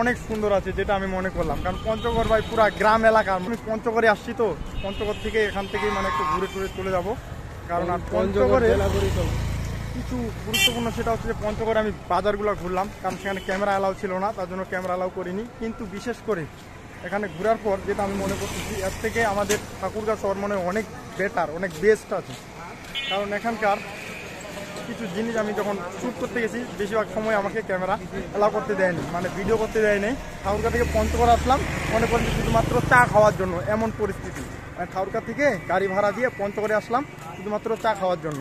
অনেক সুন্দর আছে যেটা আমি মনে করলাম, কারণ পঞ্চগড় ভাই পুরা গ্রাম এলাকা। আমি পঞ্চগড়ে আসছি তো, পঞ্চগড় থেকে এখান থেকেই মানে একটু ঘুরে টুরে চলে যাব। কারণ আর পঞ্চগড়ে কিছু গুরুত্বপূর্ণ সেটা হচ্ছে যে পঞ্চগড়ে আমি বাজারগুলো ঘুরলাম, কারণ সেখানে ক্যামেরা অ্যালাউ ছিল না, তার জন্য ক্যামেরা অ্যালাউ করিনি। কিন্তু বিশেষ করে এখানে ঘোরার পর যেটা আমি মনে করতেছি, এর থেকে আমাদের ঠাকুরগাঁ শহর মনে অনেক বেটার, অনেক বেস্ট আছে। কারণ এখানকার কিছু জিনিস আমি যখন শ্যুট করতে গেছি, বেশিরভাগ সময় আমাকে ক্যামেরা অ্যালাউ করতে দেয়নি, মানে ভিডিও করতে দেয়নি। ঠাকুরগাঁ থেকে পঞ্চগড় আসলাম মনে করেন শুধুমাত্র চা খাওয়ার জন্য, এমন পরিস্থিতি। মানে ঠাকুরগাঁ থেকে গাড়ি ভাড়া দিয়ে পঞ্চগড়ে আসলাম শুধুমাত্র চা খাওয়ার জন্য।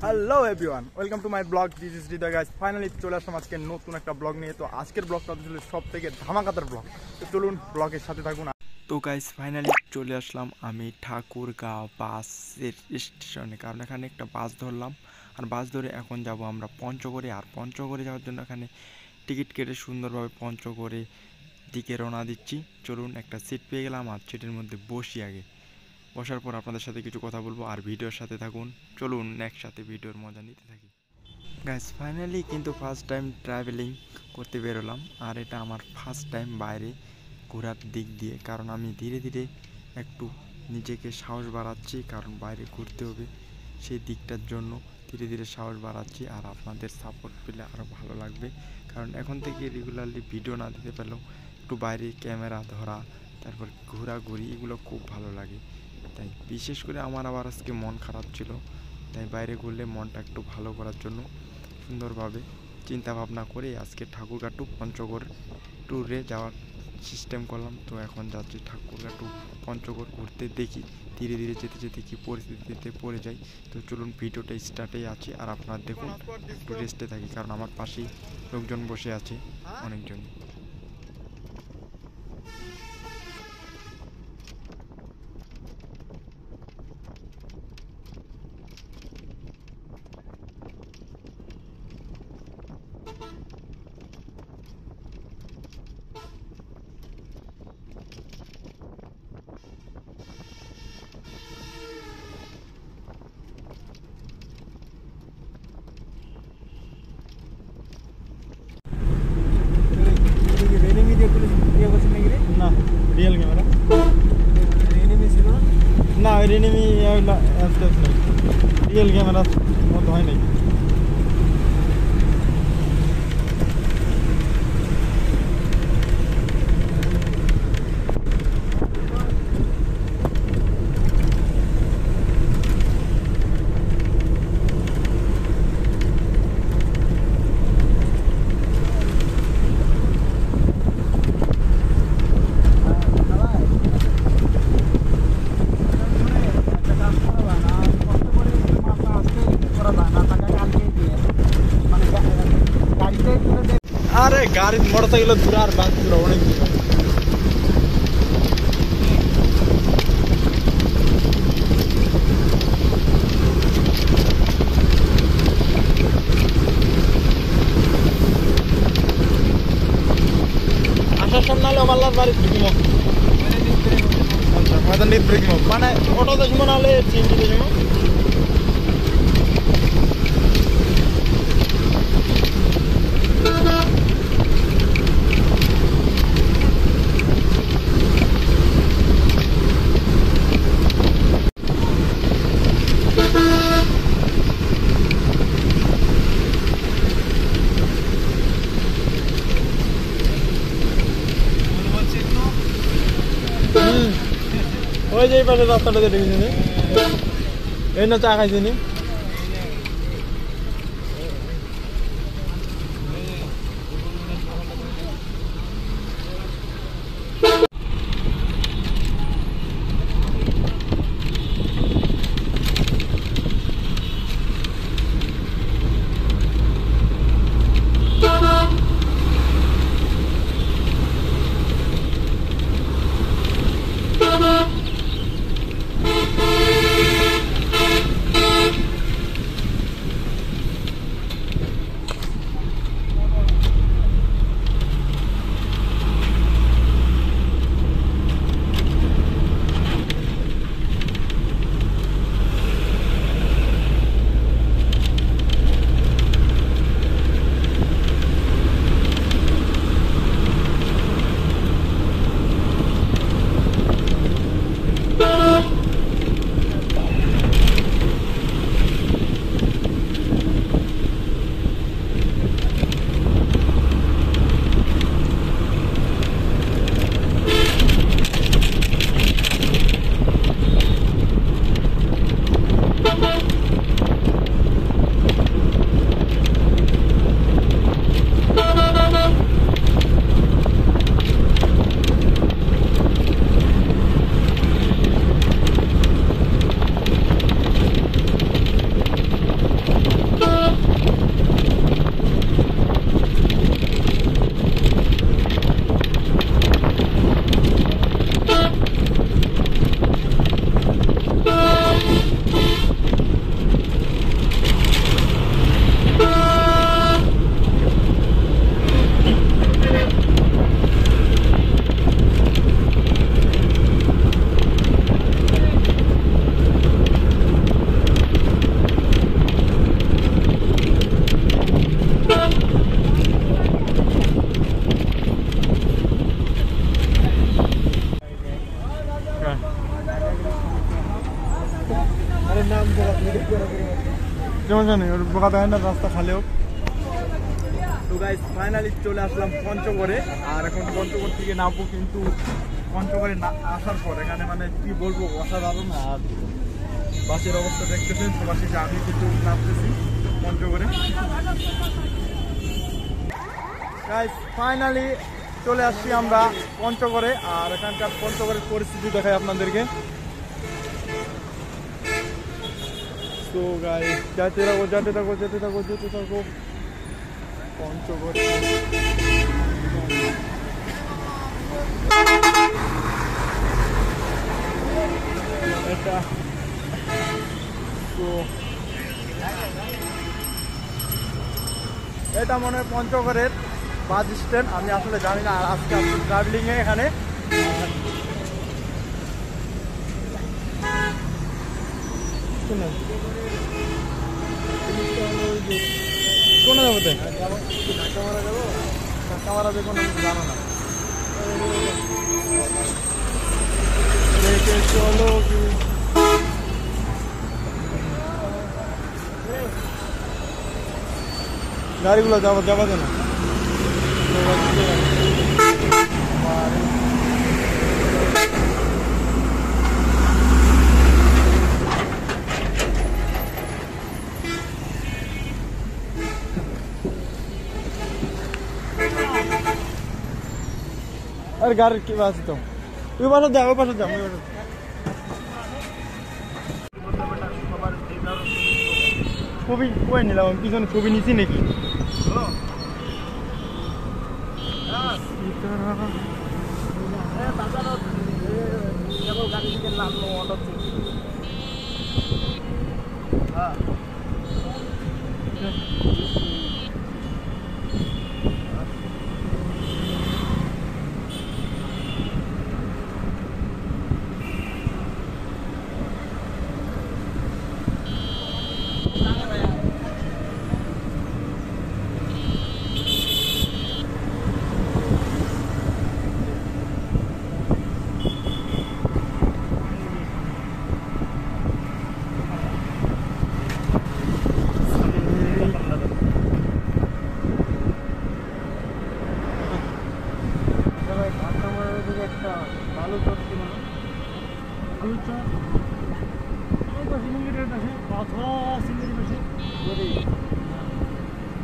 Hello everyone, welcome to my blog, this is Hriday guys. Finally চলে আসলাম আজকে নতুন একটা ব্লগ নিয়ে। তো আজকের ব্লগটা ছিল সব থেকে ধামাকাদার ব্লগ। তো চলুন ব্লগের সাথে থাকুন। তো গাইস ফাইনালি চলে আসলাম আমি ঠাকুরগাঁও বাসের স্টেশনে, কারণ এখানে একটা বাস ধরলাম। আর বাস ধরে এখন যাব আমরা পঞ্চগড়ে। আর পঞ্চগড়ে যাওয়ার জন্য এখানে টিকিট কেটে সুন্দরভাবে পঞ্চগড়ে দিকে রওনা দিচ্ছি। চলুন, একটা সিট পেয়ে গেলাম আর সিটের মধ্যে বসি। আগে বসার পর আপনাদের সাথে কিছু কথা বলবো, আর ভিডিওর সাথে থাকুন। চলুন একসাথে ভিডিওর মজা নিতে থাকি। গাইস ফাইনালি কিন্তু ফার্স্ট টাইম ট্রাভেলিং করতে বেরোলাম, আর এটা আমার ফার্স্ট টাইম বাইরে ঘোরার দিক দিয়ে। কারণ আমি ধীরে ধীরে একটু নিজেকে সাহস বাড়াচ্ছি, কারণ বাইরে ঘুরতে হবে, সেই দিকটার জন্য ধীরে ধীরে সাহস বাড়াচ্ছি। আর আপনাদের সাপোর্ট পেলে আরও ভালো লাগবে, কারণ এখন থেকে রেগুলারলি ভিডিও না দিতে পারলেও একটু বাইরে ক্যামেরা ধরা, তারপর ঘোরাঘুরি, এগুলো খুব ভালো লাগে। তাই বিশেষ করে আমার আবার আজকে মন খারাপ ছিল, তাই বাইরে ঘুরলে মনটা একটু ভালো করার জন্য সুন্দরভাবে চিন্তা ভাবনা করে আজকে ঠাকুরগাঁ টু পঞ্চগড় ট্যুরে যাওয়ার সিস্টেম করলাম। তো এখন যাচ্ছি ঠাকুরগাঁ টু পঞ্চগড় ঘুরতে, দেখি ধীরে ধীরে যেতে যেতে কী পরিস্থিতিতে পড়ে যাই। তো চলুন, ভিডিওটা স্টার্টেই আছে আর আপনারা দেখুন, একটু রেস্টে থাকি, কারণ আমার পাশেই লোকজন বসে আছে অনেকজন। না রিয়েল ক্যামেরা না, রেনিমি রিয়েল ক্যামেরার মতো হয় নাকি? আরে গাড়ি মোটরসাইকেল দূর আর বাস দূর, অনেক দূর। আসার সামনে হলে ওমাল্লার বাড়ি ব্রেকিং, আচ্ছা ময়দান ব্রেকিং, মানে অটোতে সময় নাহলে সিএনজিতে সময়। ওই যে এই পাশে রাস্তাটাতে দেখেছি, এই না চা খাইছিনি। সমস্যা নেই, ওর বোকা দেয় না, রাস্তা খালি হোক। তো গাইস ফাইনালি চলে আসলাম পঞ্চগড়ে, আর এখন পঞ্চগড় থেকে নামবো, কিন্তু পঞ্চগড়ে আসার পর এখানে মানে কি বলবো, অসাধারণ। আর বাসের অবস্থা দেখতেছেন, তো বাসে আমি কিন্তু নামতেছি পঞ্চগড়ে। গাইস ফাইনালি চলে আসছি আমরা পঞ্চগড়ে, আর এখানকার পঞ্চগড়ের পরিস্থিতি দেখাই আপনাদেরকে। তো গাইস যেতে থাকো পঞ্চগড়। এটা তো এটা মনে হয় পঞ্চগড়ের বাস স্ট্যান্ড, আমি আসলে জানি না। আর আজকে আপনি ট্রাভেলিং এ এখানে কোন যাবো, ধাক্কা মারা যাবো, ধাক্কা মারা যে কোনো জানো না। চলো গাড়িগুলো যাবো দে না। আরে গাড়ির কি আছে তো, ওই পাশে যাও, ওই পাশে যাও, ওই পাশে। ছবি কই নিলাম, পিছনে ছবি নিছি নাকি?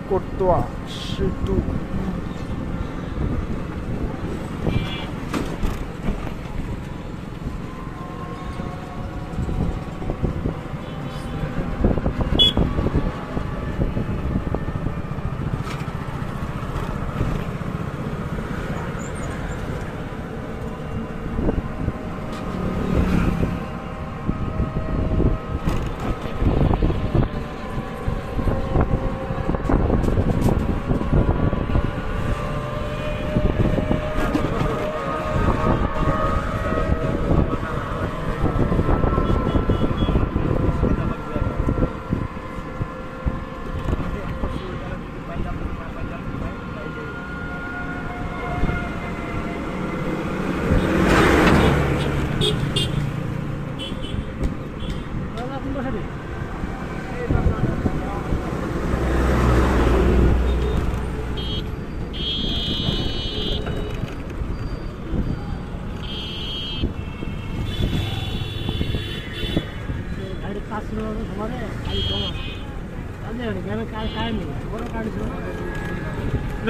Courtois, surtout.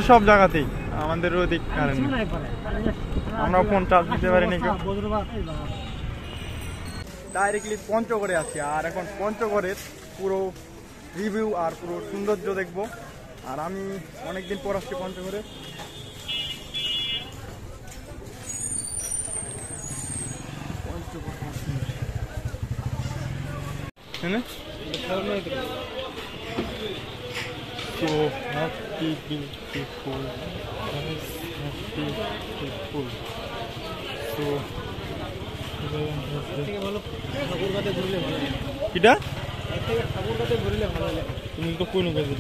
সব জায়গাতেই আমাদের ওদিক কারেন্ট, আমরা ফোন চার্জ দিতে পারিনি। ডাইরেক্টলি পঞ্চগড়ে আছি, আর এখন পঞ্চগড়ের পুরো রিভিউ আর পুরো সৌন্দর্য দেখবো। আর আমি অনেকদিন পর আসছি পঞ্চগড়ে। So happy, beautiful, happy, beautiful. So কিটা তুমি তো কোন গেছে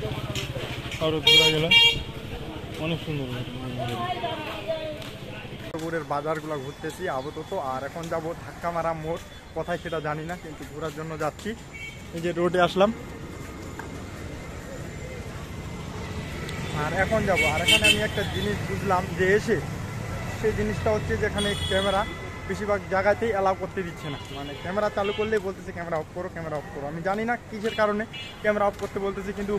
আর ঘোরা গেল, অনেক সুন্দর পঞ্চগড়ের বাজারগুলো ঘুরতেছি আপাতত। আর এখন যাব ধাক্কা মারা মোড়, কোথায় সেটা জানি না, কিন্তু ঘোরার জন্য যাচ্ছি। এই যে রোডে আসলাম, আর এখন যাব। আর এখানে আমি একটা জিনিস বুঝলাম যে এসে, সেই জিনিসটা হচ্ছে যে এখানে ক্যামেরা বেশিরভাগ জায়গাতেই অ্যালাউ করতে দিচ্ছে না, মানে ক্যামেরা চালু করলেই বলতেছে ক্যামেরা অফ করো, ক্যামেরা অফ করো। আমি জানি না কিসের কারণে ক্যামেরা অফ করতে বলতেছে, কিন্তু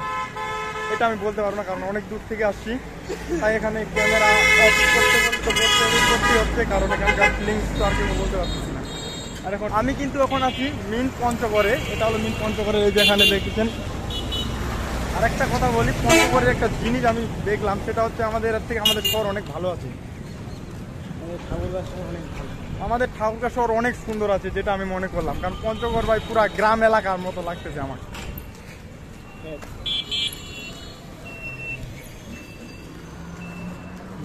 এটা আমি বলতে পারবো না, কারণ অনেক দূর থেকে আসছি। তাই এখানে ক্যামেরা অফ করতে করতে হচ্ছে, কারণ এখানকার ফিলিংস তো আর কেউ বলতে পারতেছি না। আর এখন আমি কিন্তু এখন আছি মিন পঞ্চগড়ে। এটা হলো মিন পঞ্চগড়ের, এই যে এখানে দেখেছেন। আর একটা কথা বলি, পঞ্চগড়ের একটা জিনিস আমি দেখলাম, সেটা হচ্ছে আমাদের এর থেকে আমাদের শহর অনেক ভালো আছে। আমাদের ঠাকুরগাঁ শহর অনেক সুন্দর আছে, যেটা আমি মনে করলাম, কারণ পঞ্চগড় ভাই পুরা গ্রাম এলাকার মতো লাগতেছে আমার।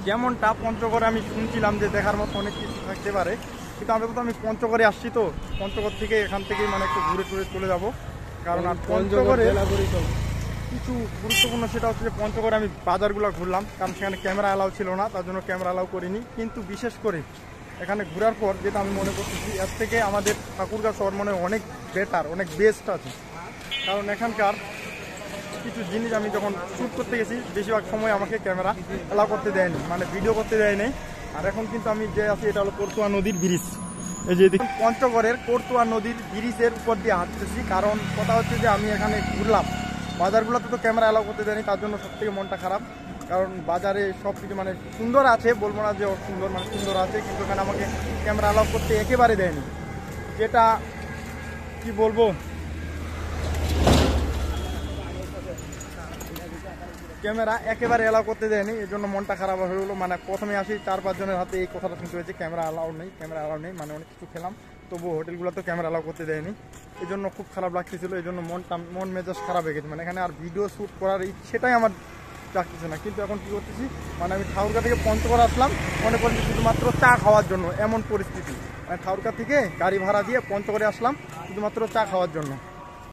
যেমনটা পঞ্চগড়ে আমি শুনছিলাম যে দেখার মতো অনেক কিছু থাকতে পারে, কিন্তু আমি পঞ্চগড়ে আসছি তো, পঞ্চগড় থেকে এখান থেকেই মানে একটু ঘুরে টুরে চলে যাব। কারণ আর পঞ্চগড়ে কিছু গুরুত্বপূর্ণ, সেটা হচ্ছে যে পঞ্চগড়ে আমি বাজারগুলো ঘুরলাম, কারণ সেখানে ক্যামেরা অ্যালাউ ছিল না, তার জন্য ক্যামেরা অ্যালাউ করিনি। কিন্তু বিশেষ করে এখানে ঘোরার পর যেটা আমি মনে করতেছি, এর থেকে আমাদের ঠাকুরগাঁ শহর মনে অনেক বেটার, অনেক বেস্ট আছে। কারণ এখানকার কিছু জিনিস আমি যখন শ্যুট করতে গেছি, বেশিরভাগ সময় আমাকে ক্যামেরা অ্যালাউ করতে দেয়নি, মানে ভিডিও করতে দেয়নি। আর এখন কিন্তু আমি যে আছি, এটা হলো করতোয়া নদীর ব্রিজ। এই যে পঞ্চগড়ের করতোয়া নদীর ব্রিজের উপর দিয়ে হাঁটতেছি। কারণ কথা হচ্ছে যে আমি এখানে ঘুরলাম, বাজারগুলোতে তো ক্যামেরা অ্যালাউ করতে দেয়নি, তার জন্য সবথেকে মনটা খারাপ। কারণ বাজারে সব কিছু মানে সুন্দর আছে, বলবো না যে সুন্দর, মানে সুন্দর আছে, কিন্তু এখানে আমাকে ক্যামেরা অ্যালাউ করতে একেবারে দেয়নি। যেটা কি বলবো, ক্যামেরা একেবারে অ্যালাউ করতে দেয়নি, এই জন্য মনটা খারাপ হয়ে গেলো। মানে প্রথমে আসি 4-5 জনের হাতে এই কথাটা শুনতে হয়েছে, ক্যামেরা অ্যালাউ নেই, ক্যামেরা অ্যালাউ নেই। মানে অনেক কিছু খেলাম, তবুও হোটেলগুলোতে ক্যামেরা অ্যালাউ করতে দেয়নি, এই জন্য খুব খারাপ লাগতেছিল। এই জন্য মন মেজাজ খারাপ হয়ে গেছে, মানে এখানে আর ভিডিও শ্যুট করার ইচ্ছেটাই আমার লাগতেছে না। কিন্তু এখন কী করতেছি, মানে আমি ঠাকুরগাঁ থেকে পঞ্চগড় আসলাম মনে করছি শুধুমাত্র চা খাওয়ার জন্য, এমন পরিস্থিতি। মানে ঠাকুরগাঁ থেকে গাড়ি ভাড়া দিয়ে পঞ্চগড়ে আসলাম শুধুমাত্র চা খাওয়ার জন্য।